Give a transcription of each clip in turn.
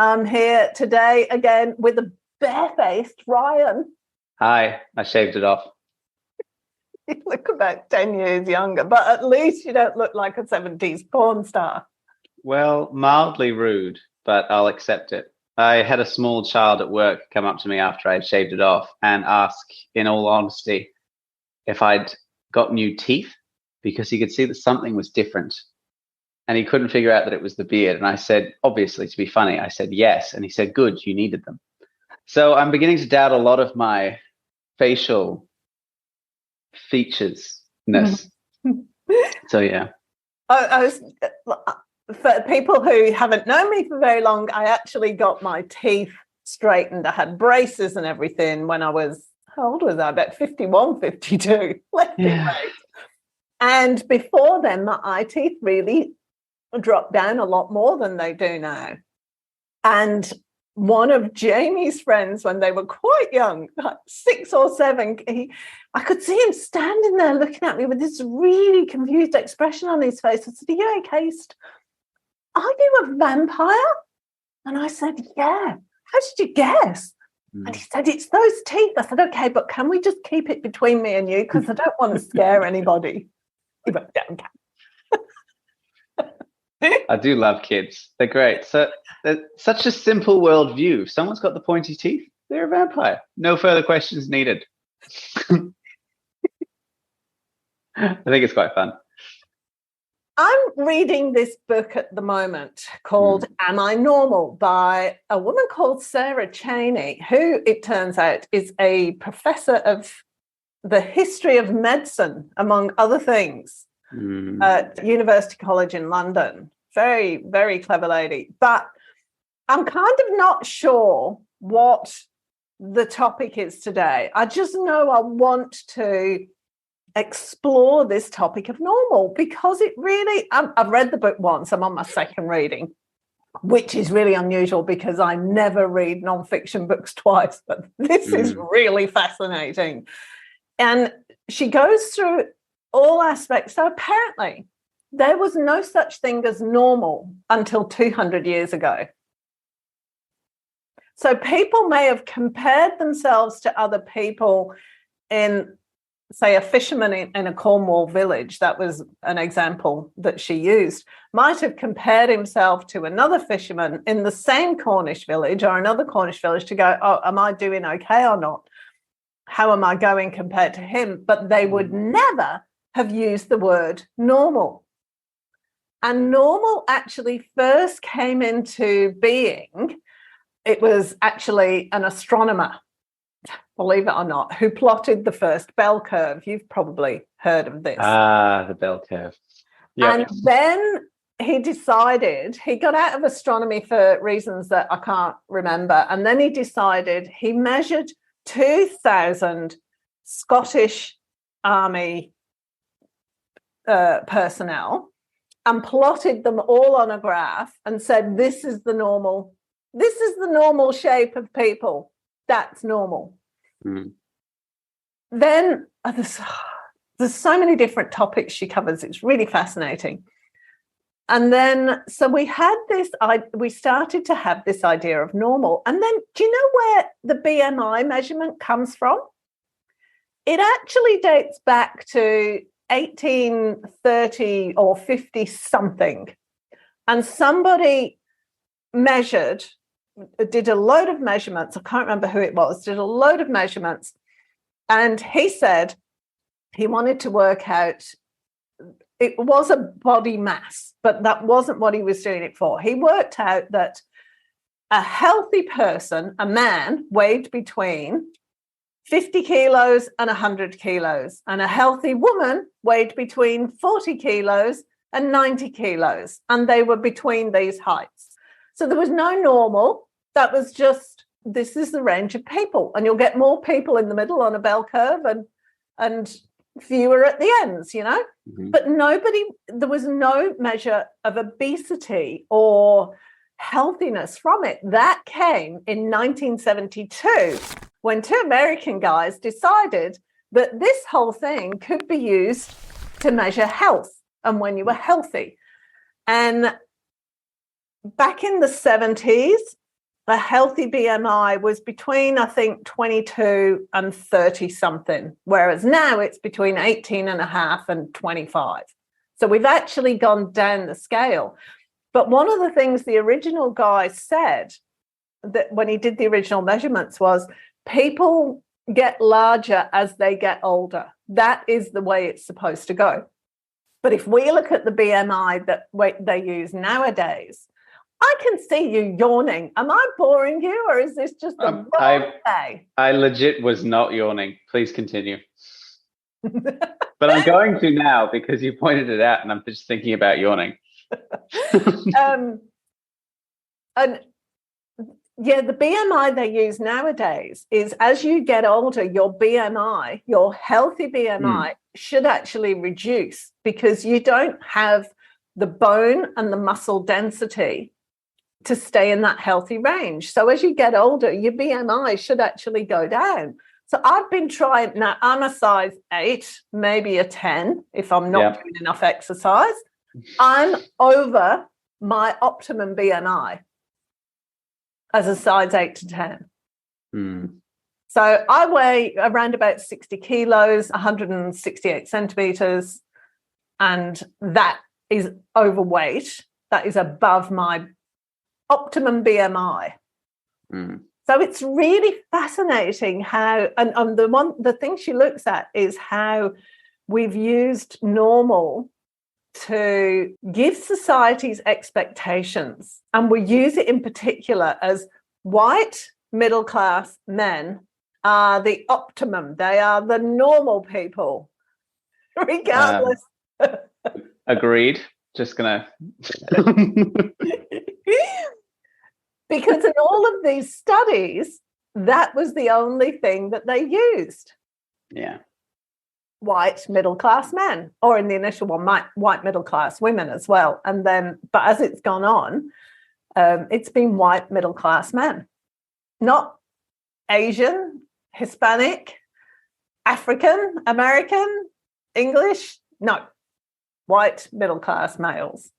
I'm here today again with a barefaced Ryan. Hi, I shaved it off. You look about 10 years younger, but at least you don't look like a 70s porn star. Well, mildly rude, but I'll accept it. I had a small child at work come up to me after I'd shaved it off and ask, in all honesty, if I'd got new teeth because he could see that something was different. And he couldn't figure out that it was the beard. And I said, obviously, to be funny, I said yes. And he said, good, you needed them. So I'm beginning to doubt a lot of my facial features-ness. So, yeah. I was, for people who haven't known me for very long, I actually got my teeth straightened. I had braces and everything when I was, how old was I? About 51, 52. Yeah. And before then, my eye teeth really dropped down a lot more than they do now. And one of Jamie's friends, when they were quite young, like 6 or 7, I could see him standing there looking at me with this really confused expression on his face. I said, are you okay? Are you a vampire? And I said, yeah. How did you guess? And he said, it's those teeth. I said, okay, but can we just keep it between me and you? Because I don't want to scare anybody. He went, okay. I do love kids. They're great. So such a simple worldview. If someone's got the pointy teeth, they're a vampire. No further questions needed. I think it's quite fun. I'm reading this book at the moment called Am I Normal by a woman called Sarah Cheney, who it turns out is a professor of the history of medicine, among other things, at University College in London. Very, very clever lady. But I'm kind of not sure what the topic is today. I just know I want to explore this topic of normal because it really, I've read the book once. I'm on my second reading, which is really unusual because I never read nonfiction books twice, but this is really fascinating. And she goes through all aspects. So apparently there was no such thing as normal until 200 years ago. So people may have compared themselves to other people in, say, a fisherman in a Cornwall village. That was an example that she used. Might have compared himself to another fisherman in the same Cornish village or another Cornish village to go, oh, am I doing okay or not? How am I going compared to him? But they would never have used the word normal. And normal actually first came into being. It was actually an astronomer, believe it or not, who plotted the first bell curve. You've probably heard of this. The bell curve. Yep. And then he decided, he got out of astronomy for reasons that I can't remember. And then he decided he measured 2,000 Scottish Army personnel and plotted them all on a graph and said, this is the normal shape of people. That's normal. Then there's so many different topics she covers. It's really fascinating. And then, so we started to have this idea of normal. And then, do you know where the BMI measurement comes from? It actually dates back to 1830 or 50 something. And somebody did a load of measurements. I can't remember who it was, did a load of measurements. And he said he wanted to work out, it was a body mass, but that wasn't what he was doing it for. He worked out that a healthy person, a man, weighed between 50 kilos and 100 kilos, and a healthy woman weighed between 40 kilos and 90 kilos, and they were between these heights. So there was no normal. That was just, this is the range of people, and you'll get more people in the middle on a bell curve and fewer at the ends, you know. But there was no measure of obesity or healthiness from it. That came in 1972 when 2 American guys decided that this whole thing could be used to measure health and when you were healthy. And back in the 70s, a healthy BMI was between, I think, 22 and 30 something, whereas now it's between 18 and a half and 25. So we've actually gone down the scale. But one of the things the original guy said that when he did the original measurements was people get larger as they get older. That is the way it's supposed to go. But if we look at the BMI that they use nowadays, I can see you yawning. Am I boring you, or is this just the wrong day? I legit was not yawning. Please continue. But I'm going to now because you pointed it out and I'm just thinking about yawning. And yeah, the BMI they use nowadays is as you get older, your BMI, your healthy BMI should actually reduce because you don't have the bone and the muscle density to stay in that healthy range. So as you get older, your BMI should actually go down. So I've been trying, now I'm a size 8, maybe a 10 if I'm not doing enough exercise. I'm over my optimum BMI as a size 8 to 10. So I weigh around about 60 kilos, 168 centimeters, and that is overweight. That is above my optimum BMI. So it's really fascinating how, and the thing she looks at is how we've used normal to give society's expectations, and we use it in particular as white middle-class men are the optimum. They are the normal people, regardless. Agreed. Just gonna because in all of these studies, that was the only thing that they used. Yeah. White middle-class men, or in the initial one, white middle-class women as well. And then, but as it's gone on, it's been white middle-class men, not Asian, Hispanic, African, American, English, no, white middle-class males.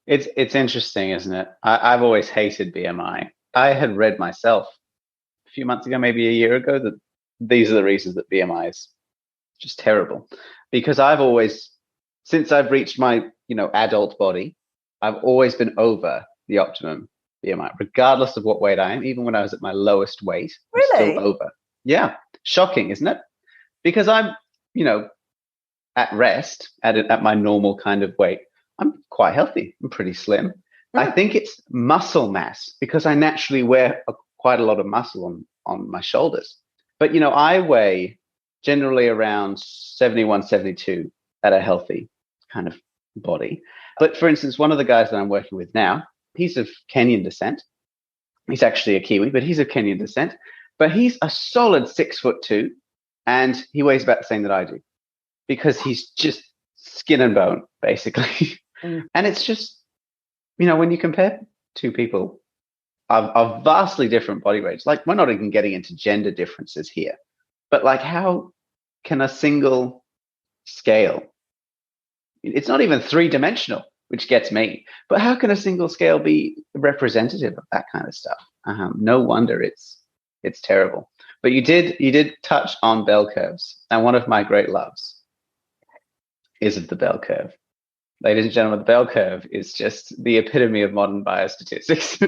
It's interesting, isn't it? I've always hated BMI. I had read myself a few months ago, maybe a year ago, that these are the reasons that BMI is just terrible. Because I've always, since I've reached my, adult body, I've always been over the optimum BMI, regardless of what weight I am. Even when I was at my lowest weight, Really? I'm still over. Yeah, shocking, isn't it? Because I'm, at rest at my normal kind of weight. I'm quite healthy. I'm pretty slim. I think it's muscle mass because I naturally wear quite a lot of muscle on my shoulders. But, I weigh generally around 71, 72 at a healthy kind of body. But for instance, one of the guys that I'm working with now, he's of Kenyan descent. He's actually a Kiwi, but he's of Kenyan descent. But he's a solid 6'2", and he weighs about the same that I do because he's just skin and bone, basically. And it's just, when you compare two people of vastly different body weights, like we're not even getting into gender differences here, but like how can a single scale, it's not even 3-dimensional, which gets me, but how can a single scale be representative of that kind of stuff? No wonder it's terrible. But you did touch on bell curves, and one of my great loves is the bell curve. Ladies and gentlemen, the bell curve is just the epitome of modern biostatistics.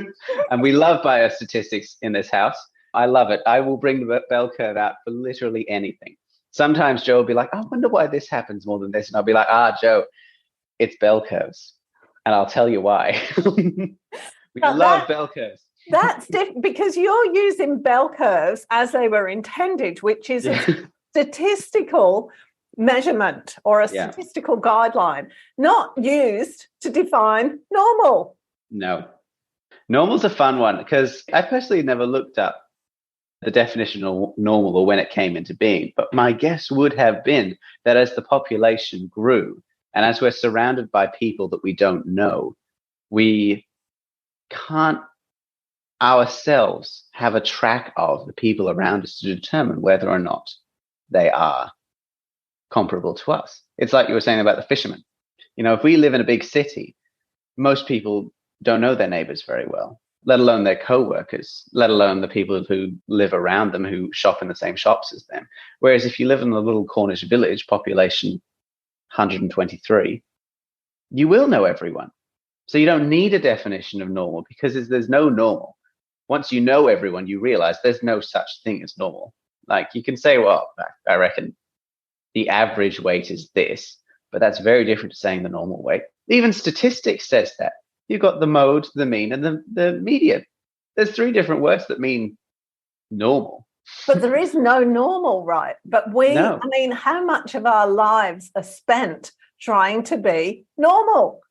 And we love biostatistics in this house. I love it. I will bring the bell curve out for literally anything. Sometimes Joe will be like, I wonder why this happens more than this. And I'll be like, Joe, it's bell curves. And I'll tell you why. We love bell curves. That's different because you're using bell curves as they were intended, which is a statistical measurement or a statistical guideline, not used to define normal. No. Normal's a fun one because I personally never looked up the definition of normal or when it came into being, but my guess would have been that as the population grew and as we're surrounded by people that we don't know, we can't ourselves have a track of the people around us to determine whether or not they are comparable to us. It's like you were saying about the fishermen. If we live in a big city, most people don't know their neighbors very well, let alone their co-workers, let alone the people who live around them, who shop in the same shops as them. Whereas if you live in a little Cornish village, population 123, you will know everyone. So you don't need a definition of normal, because there's no normal. Once you know everyone, you realize there's no such thing as normal. Like, you can say, well, I reckon the average weight is this, but that's very different to saying the normal weight. Even statistics says that. You've got the mode, the mean, and the median. There's 3 different words that mean normal. But there is no normal, right? But No. I mean, how much of our lives are spent trying to be normal?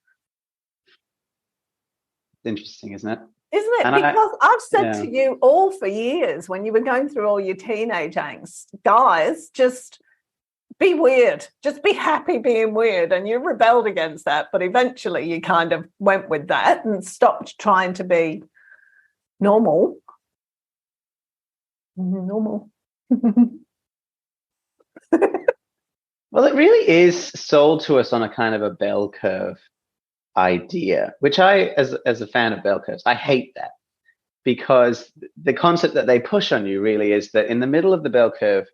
Interesting, isn't it? Isn't it? And because I've said to you all for years, when you were going through all your teenage angst, guys, just be weird. Just be happy being weird. And you rebelled against that. But eventually you kind of went with that and stopped trying to be normal. Normal. Well, it really is sold to us on a kind of a bell curve idea, which I, as a fan of bell curves, I hate that, because the concept that they push on you really is that in the middle of the bell curve,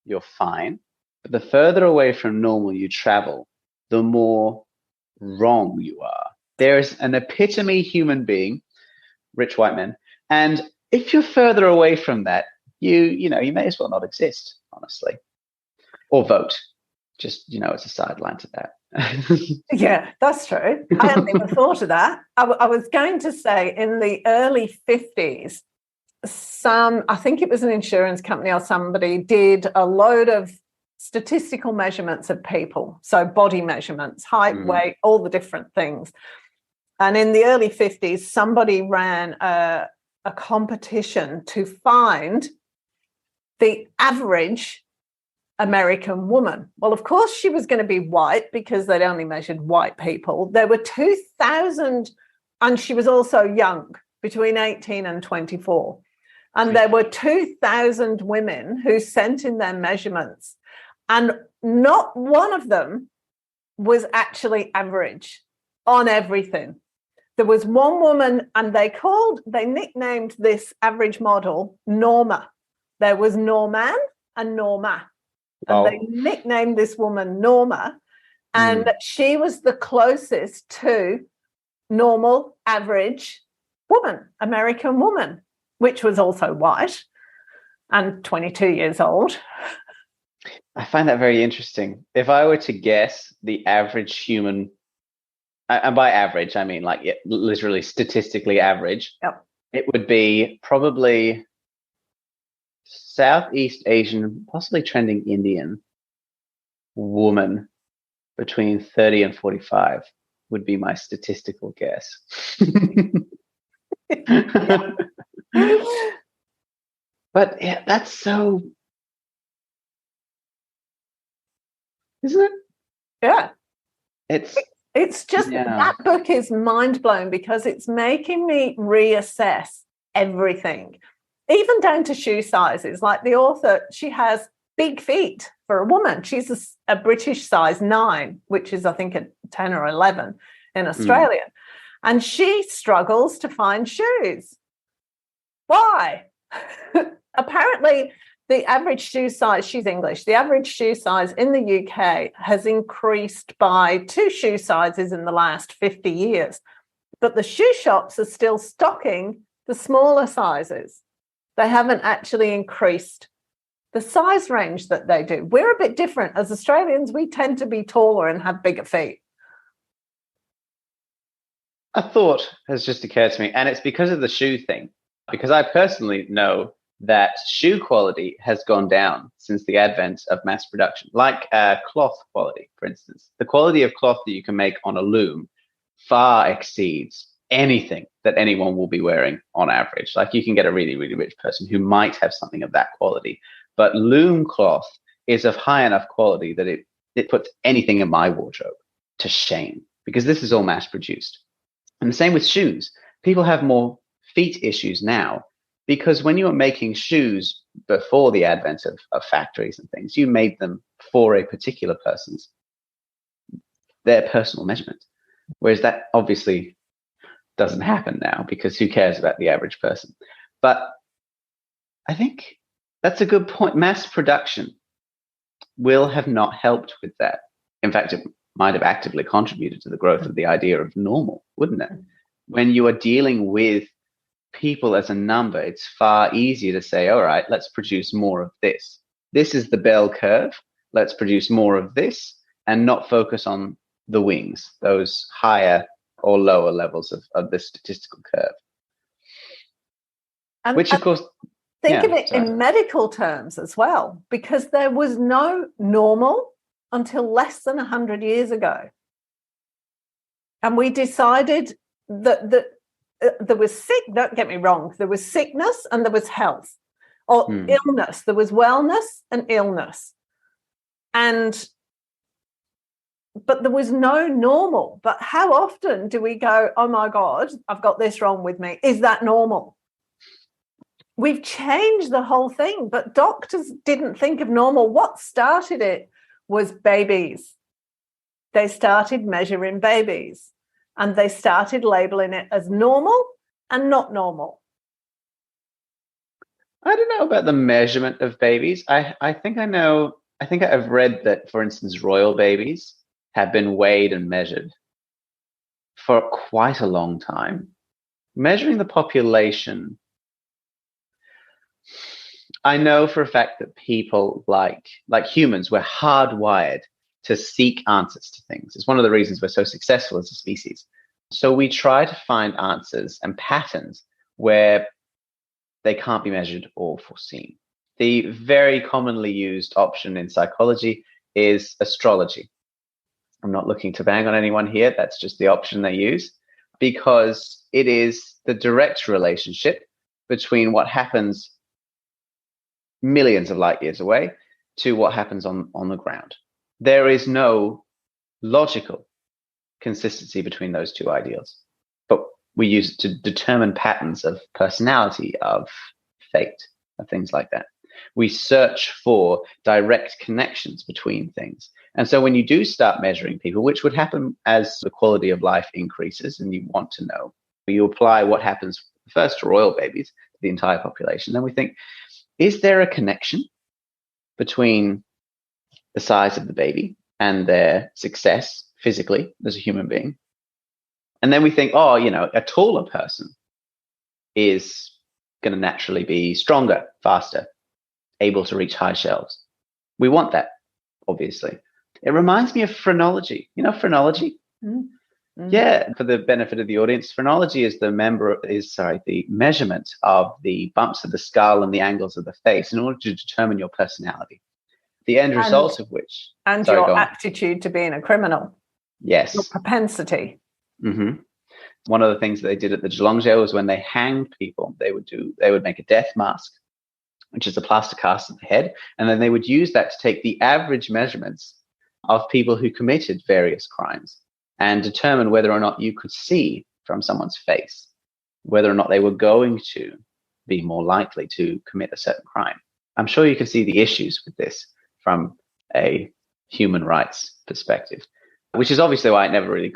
you're fine. But the further away from normal you travel, the more wrong you are. There's an epitome human being, rich white men, and if you're further away from that, you may as well not exist, honestly, or vote. Just, it's a sideline to that. Yeah, that's true. I hadn't even thought of that. I was going to say, in the early 50s, I think it was an insurance company or somebody, did a load of statistical measurements of people. So body measurements, height, weight, all the different things. And in the early 50s, somebody ran a competition to find the average American woman. Well, of course, she was going to be white, because they'd only measured white people. There were 2,000, and she was also young, between 18 and 24. And there were 2,000 women who sent in their measurements, and not one of them was actually average on everything. There was one woman, and they nicknamed this average model Norma. There was Norman and Norma. And they nicknamed this woman Norma, and she was the closest to normal, average woman, American woman, which was also white and 22 years old. I find that very interesting. If I were to guess the average human, and by average, I mean like literally statistically average, It would be probably Southeast Asian, possibly trending Indian woman between 30 and 45 would be my statistical guess. But yeah, that's so, isn't it? Yeah. It's just, that book is mind blowing, because it's making me reassess everything, even down to shoe sizes. Like the author, she has big feet for a woman. She's a British size 9, which is, I think, a 10 or 11 in Australia. And she struggles to find shoes. Why? Apparently, the average shoe size, she's English, the average shoe size in the UK has increased by 2 shoe sizes in the last 50 years. But the shoe shops are still stocking the smaller sizes. They haven't actually increased the size range that they do. We're a bit different. As Australians, we tend to be taller and have bigger feet. A thought has just occurred to me, and it's because of the shoe thing. Because I personally know that shoe quality has gone down since the advent of mass production, like cloth quality, for instance. The quality of cloth that you can make on a loom far exceeds anything that anyone will be wearing on average. Like, you can get a really, really rich person who might have something of that quality, but loom cloth is of high enough quality that it puts anything in my wardrobe to shame, because this is all mass produced. And the same with shoes. People have more feet issues now, because when you were making shoes before the advent of factories and things, you made them for a particular person's, their personal measurement. Whereas that obviously doesn't happen now because who cares about the average person? But I think that's a good point. Mass production will have not helped with that. In fact, it might have actively contributed to the growth of the idea of normal, wouldn't it? When you are dealing with people as a number, it's far easier to say, all right, let's produce more of this. This is the bell curve. Let's produce more of this and not focus on the wings, those higher or lower levels of the statistical curve. And, which, of course, think of it in medical terms as well, because there was no normal until less than 100 years ago. And we decided that there was don't get me wrong, there was sickness and there was health, or illness. There was wellness and illness. But there was no normal. But how often do we go, oh my God, I've got this wrong with me? Is that normal? We've changed the whole thing, but doctors didn't think of normal. What started it was babies. They started measuring babies and they started labeling it as normal and not normal. I don't know about the measurement of babies. I think I know. I think I've read that, for instance, royal babies have been weighed and measured for quite a long time. Measuring the population, I know for a fact that people like humans, we're hardwired to seek answers to things. It's one of the reasons we're so successful as a species. So we try to find answers and patterns where they can't be measured or foreseen. The very commonly used option in psychology is astrology. I'm not looking to bang on anyone here. That's just the option they use because it is the direct relationship between what happens millions of light years away to what happens on the ground. There is no logical consistency between those two ideals, but we use it to determine patterns of personality, of fate, and things like that. We search for direct connections between things. And so when you do start measuring people, which would happen as the quality of life increases and you want to know, you apply what happens first to royal babies, to the entire population. Then we think, is there a connection between the size of the baby and their success physically as a human being? And then we think, oh, a taller person is going to naturally be stronger, faster, able to reach high shelves. We want that, obviously. It reminds me of phrenology. You know phrenology? Mm-hmm. Yeah, for the benefit of the audience, phrenology is the measurement of the bumps of the skull and the angles of the face in order to determine your personality. The end result of which... And your aptitude to being a criminal. Yes. Your propensity. Mm-hmm. One of the things that they did at the Zhejiang was when they hanged people, they would make a death mask, which is a plaster cast of the head, and then they would use that to take the average measurements of people who committed various crimes and determine whether or not you could see from someone's face whether or not they were going to be more likely to commit a certain crime. I'm sure you can see the issues with this from a human rights perspective, which is obviously why it never really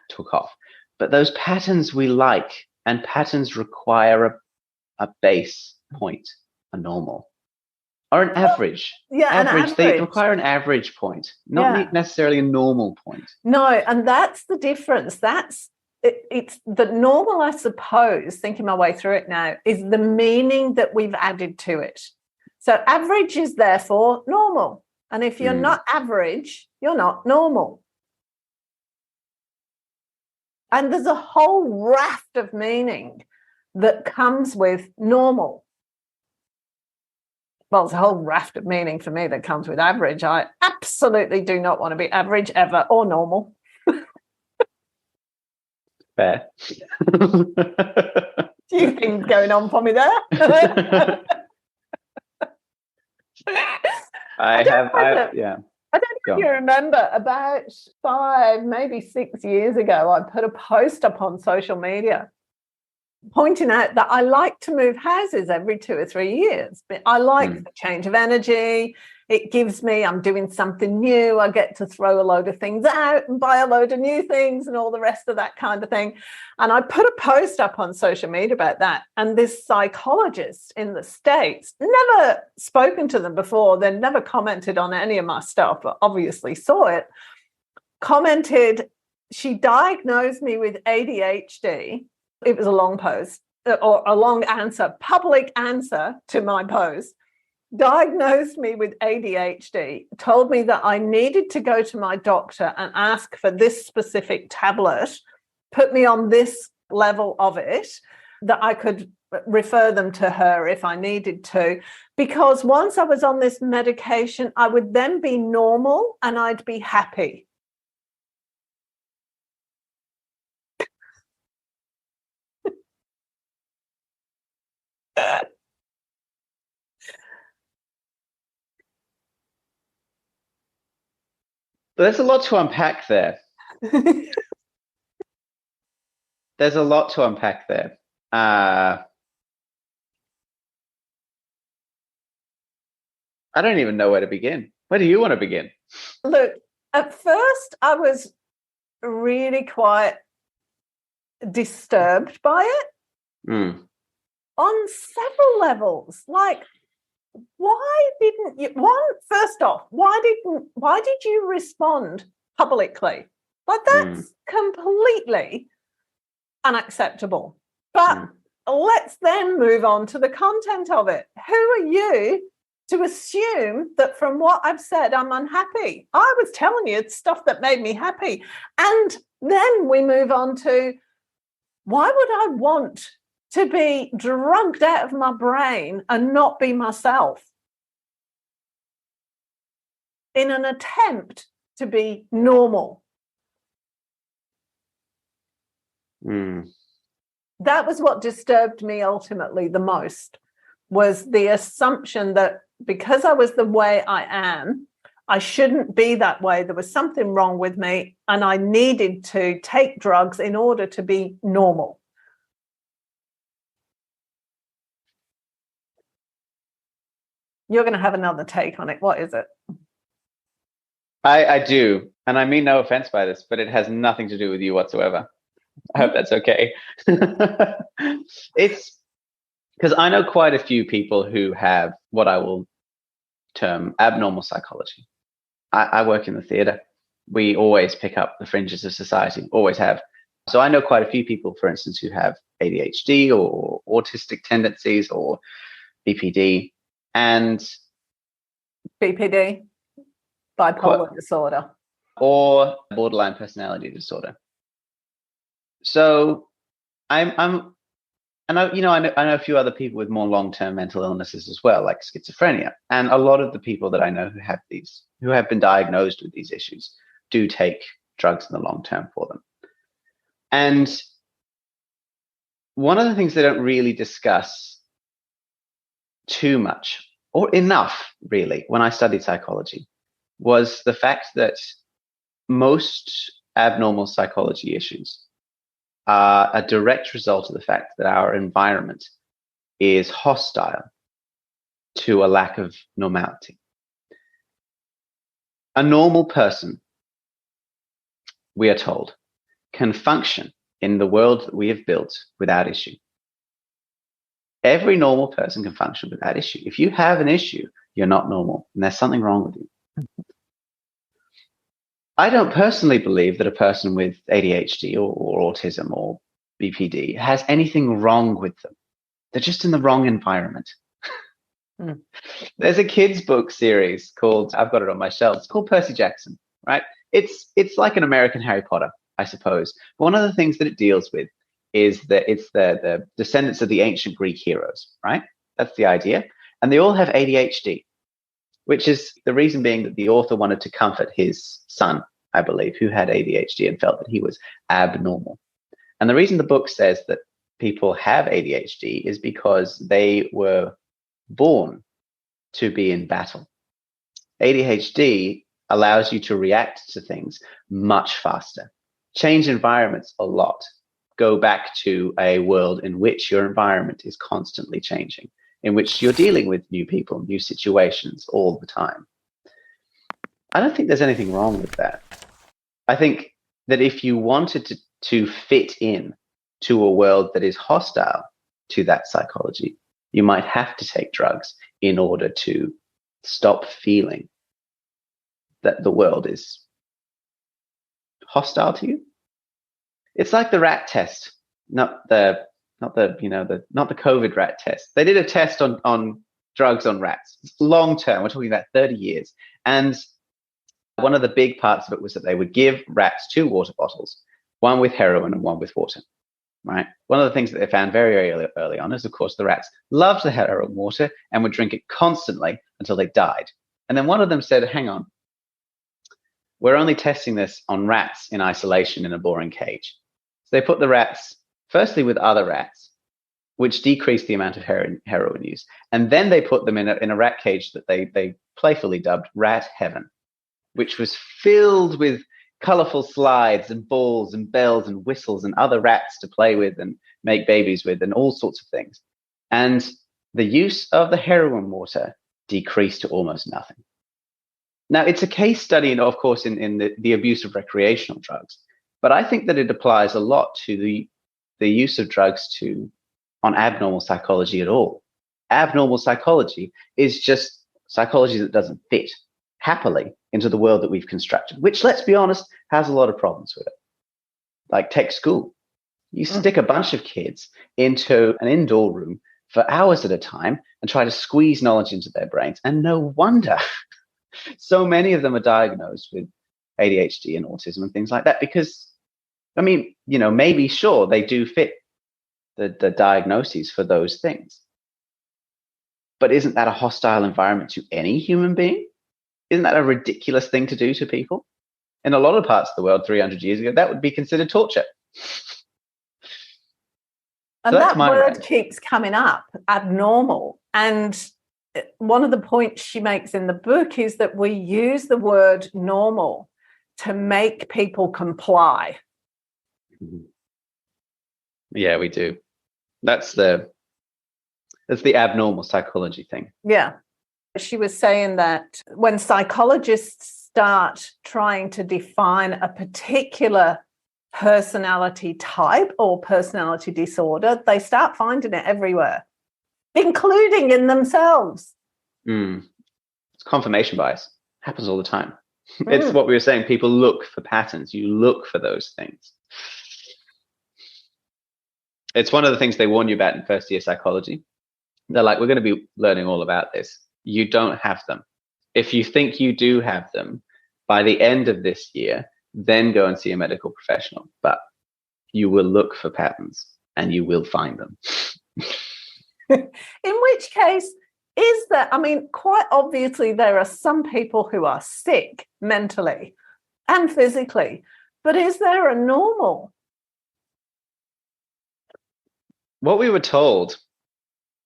took off. But those patterns we like, and patterns require a base point, a normal, or an average. Yeah, average. They require an average point, not necessarily a normal point. No, and that's the difference. It's the normal, I suppose, thinking my way through it now, is the meaning that we've added to it. So average is therefore normal. And if you're not average, you're not normal. And there's a whole raft of meaning that comes with normal. Well, there's a whole raft of meaning for me that comes with average. I absolutely do not want to be average ever or normal. Fair. Few things going on for me there. I don't know if you remember, about 5, maybe 6 years ago, I put a post up on social media pointing out that I like to move houses every 2 or 3 years. I like the change of energy. It gives me, I'm doing something new. I get to throw a load of things out and buy a load of new things and all the rest of that kind of thing. And I put a post up on social media about that. And this psychologist in the States, never spoken to them before, they never commented on any of my stuff, but obviously saw it, commented, she diagnosed me with ADHD. It was a long post, or a long answer, public answer to my post. Diagnosed me with ADHD, told me that I needed to go to my doctor and ask for this specific tablet, put me on this level of it, that I could refer them to her if I needed to, because once I was on this medication, I would then be normal and I'd be happy. There's a lot to unpack there. There's a lot to unpack there. I don't even know where to begin. Where do you want to begin? Look, at first I was really quite disturbed by it on several levels. Like, why didn't you, first off, why did you respond publicly? Like, that's completely unacceptable. But let's then move on to the content of it. Who are you to assume that from what I've said, I'm unhappy? I was telling you stuff that made me happy. And then we move on to, why would I want to be drugged out of my brain and not be myself in an attempt to be normal? That was what disturbed me ultimately the most, was the assumption that because I was the way I am, I shouldn't be that way. There was something wrong with me and I needed to take drugs in order to be normal. You're going to have another take on it. What is it? I do. And I mean no offense by this, but it has nothing to do with you whatsoever. I hope that's okay. It's because I know quite a few people who have what I will term abnormal psychology. I work in the theatre. We always pick up the fringes of society, always have. So I know quite a few people, for instance, who have ADHD or autistic tendencies or BPD. And BPD, bipolar disorder, or borderline personality disorder. So I know a few other people with more long-term mental illnesses as well, like schizophrenia. And a lot of the people that I know who have these, who have been diagnosed with these issues, do take drugs in the long term for them. And one of the things they don't really discuss too much, or enough really, when I studied psychology, was the fact that most abnormal psychology issues are a direct result of the fact that our environment is hostile to a lack of normality. A normal person, we are told, can function in the world that we have built without issue. Every normal person can function without issue. If you have an issue, you're not normal, and there's something wrong with you. I don't personally believe that a person with ADHD or autism or BPD has anything wrong with them. They're just in the wrong environment. There's a kids' book series called, I've got it on my shelf, it's called Percy Jackson, right? It's like an American Harry Potter, I suppose. But one of the things that it deals with is that it's the descendants of the ancient Greek heroes, right? That's the idea. And they all have ADHD, which is the reason being that the author wanted to comfort his son, I believe, who had ADHD and felt that he was abnormal. And the reason the book says that people have ADHD is because they were born to be in battle. ADHD allows you to react to things much faster, change environments a lot, go back to a world in which your environment is constantly changing, in which you're dealing with new people, new situations all the time. I don't think there's anything wrong with that. I think that if you wanted to fit in to a world that is hostile to that psychology, you might have to take drugs in order to stop feeling that the world is hostile to you. It's like the rat test, not the COVID rat test. They did a test on drugs on rats. It's long term. We're talking about 30 years. And one of the big parts of it was that they would give rats 2 water bottles, one with heroin and one with water. Right. One of the things that they found very early on is, of course, the rats loved the heroin water and would drink it constantly until they died. And then one of them said, hang on, we're only testing this on rats in isolation in a boring cage. So they put the rats, firstly, with other rats, which decreased the amount of heroin use. And then they put them in a rat cage that they playfully dubbed Rat Heaven, which was filled with colorful slides and balls and bells and whistles and other rats to play with and make babies with and all sorts of things. And the use of the heroin water decreased to almost nothing. Now, it's a case study, of course, in the abuse of recreational drugs, but I think that it applies a lot to the use of drugs on abnormal psychology at all. Abnormal psychology is just psychology that doesn't fit happily into the world that we've constructed, which, let's be honest, has a lot of problems with it. Like, take school. You stick a bunch of kids into an indoor room for hours at a time and try to squeeze knowledge into their brains. And no wonder so many of them are diagnosed with ADHD and autism and things like that, because, I mean, maybe, sure, they do fit the diagnoses for those things. But isn't that a hostile environment to any human being? Isn't that a ridiculous thing to do to people? In a lot of parts of the world 300 years ago, that would be considered torture. And so that word keeps coming up, abnormal. And one of the points she makes in the book is that we use the word normal to make people comply. Yeah, we do. That's the abnormal psychology thing. Yeah. She was saying that when psychologists start trying to define a particular personality type or personality disorder, they start finding it everywhere, including in themselves. It's confirmation bias. Happens all the time. It's what we were saying. People look for patterns. You look for those things. It's one of the things they warn you about in first year psychology. They're like, we're going to be learning all about this. You don't have them. If you think you do have them, by the end of this year, then go and see a medical professional. But you will look for patterns and you will find them. In which case, is that, I mean, quite obviously there are some people who are sick mentally and physically, but is there a normal? What we were told,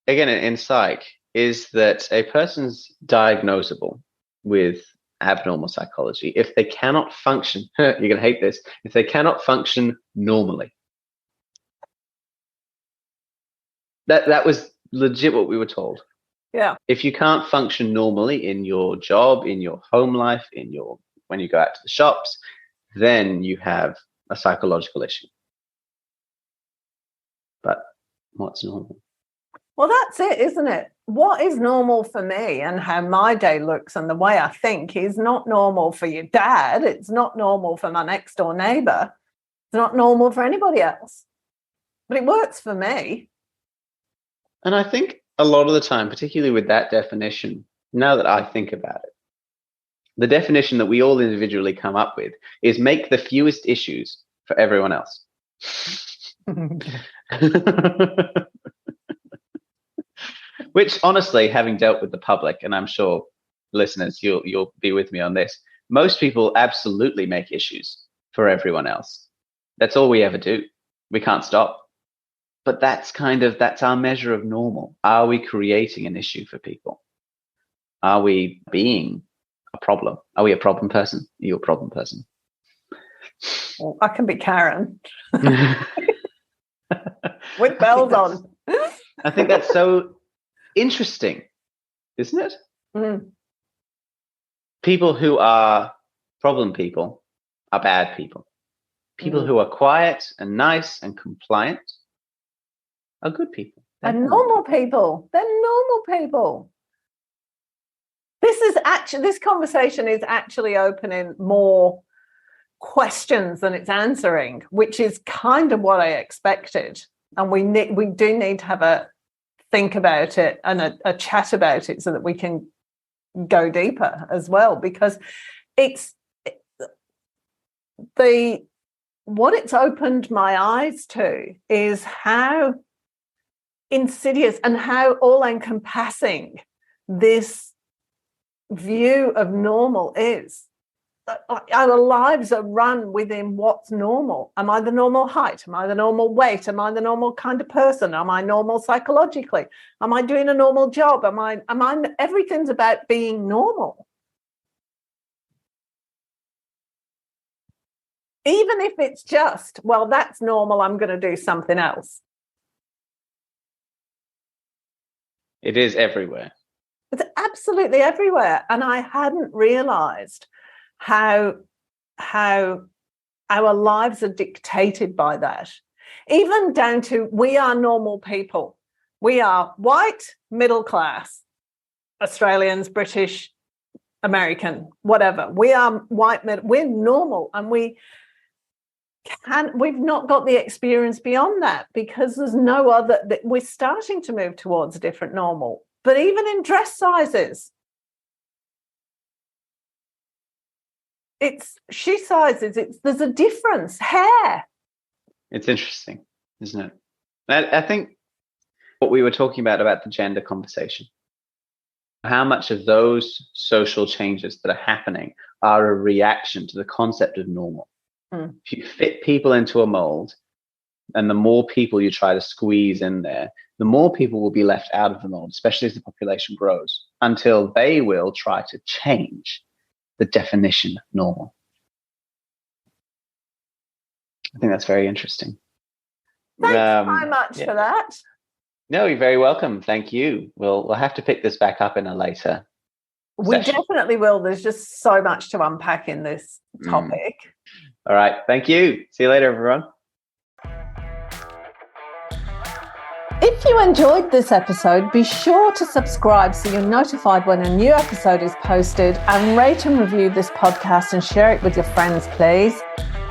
again, in psych, is that a person's diagnosable with abnormal psychology if they cannot function, you're going to hate this, if they cannot function normally. That was legit what we were told. Yeah. If you can't function normally in your job, in your home life, when you go out to the shops, then you have a psychological issue. But what's normal? Well, that's it, isn't it? What is normal for me and how my day looks and the way I think is not normal for your dad. It's not normal for my next door neighbor. It's not normal for anybody else. But it works for me. And I think a lot of the time, particularly with that definition, now that I think about it, the definition that we all individually come up with is make the fewest issues for everyone else. Which, honestly, having dealt with the public, and I'm sure listeners, you'll be with me on this, most people absolutely make issues for everyone else. That's all we ever do. We can't stop. But that's our measure of normal. Are we creating an issue for people? Are we being a problem? Are we a problem person? Are you a problem person? Well, I can be Karen. With bells on. I think that's so interesting, isn't it? people who are problem people are bad people. People who are quiet and nice and compliant are good people. And normal people. They're normal people. This conversation is actually opening more questions than it's answering, which is kind of what I expected. And we do need to have a think about it and a chat about it so that we can go deeper as well, because what it's opened my eyes to is how insidious and how all-encompassing this view of normal is. Our lives are run within what's normal. Am I the normal height? Am I the normal weight? Am I the normal kind of person? Am I normal psychologically? Am I doing a normal job? Everything's about being normal. Even if it's just, well, that's normal, I'm going to do something else. It is everywhere. It's absolutely everywhere. And I hadn't realized how our lives are dictated by that. Even down to, we are normal people. We are white, middle class, Australians, British, American, whatever. We are white, we're normal, and we've not got the experience beyond that, because there's no other, that we're starting to move towards a different normal. But even in dress sizes, it's shoe sizes, there's a difference. Hair. It's interesting, isn't it? I think what we were talking about the gender conversation, how much of those social changes that are happening are a reaction to the concept of normal. If you fit people into a mold, and the more people you try to squeeze in there, the more people will be left out of the mold, especially as the population grows, until they will try to change the definition of normal. I think that's very interesting. Thanks so much for that. No, you're very welcome. Thank you. We'll have to pick this back up in a later session. Definitely will. There's just so much to unpack in this topic. All right. Thank you. See you later, everyone. If you enjoyed this episode, be sure to subscribe so you're notified when a new episode is posted, and rate and review this podcast and share it with your friends, please.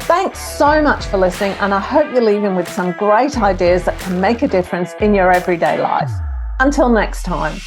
Thanks so much for listening, and I hope you're leaving with some great ideas that can make a difference in your everyday life. Until next time.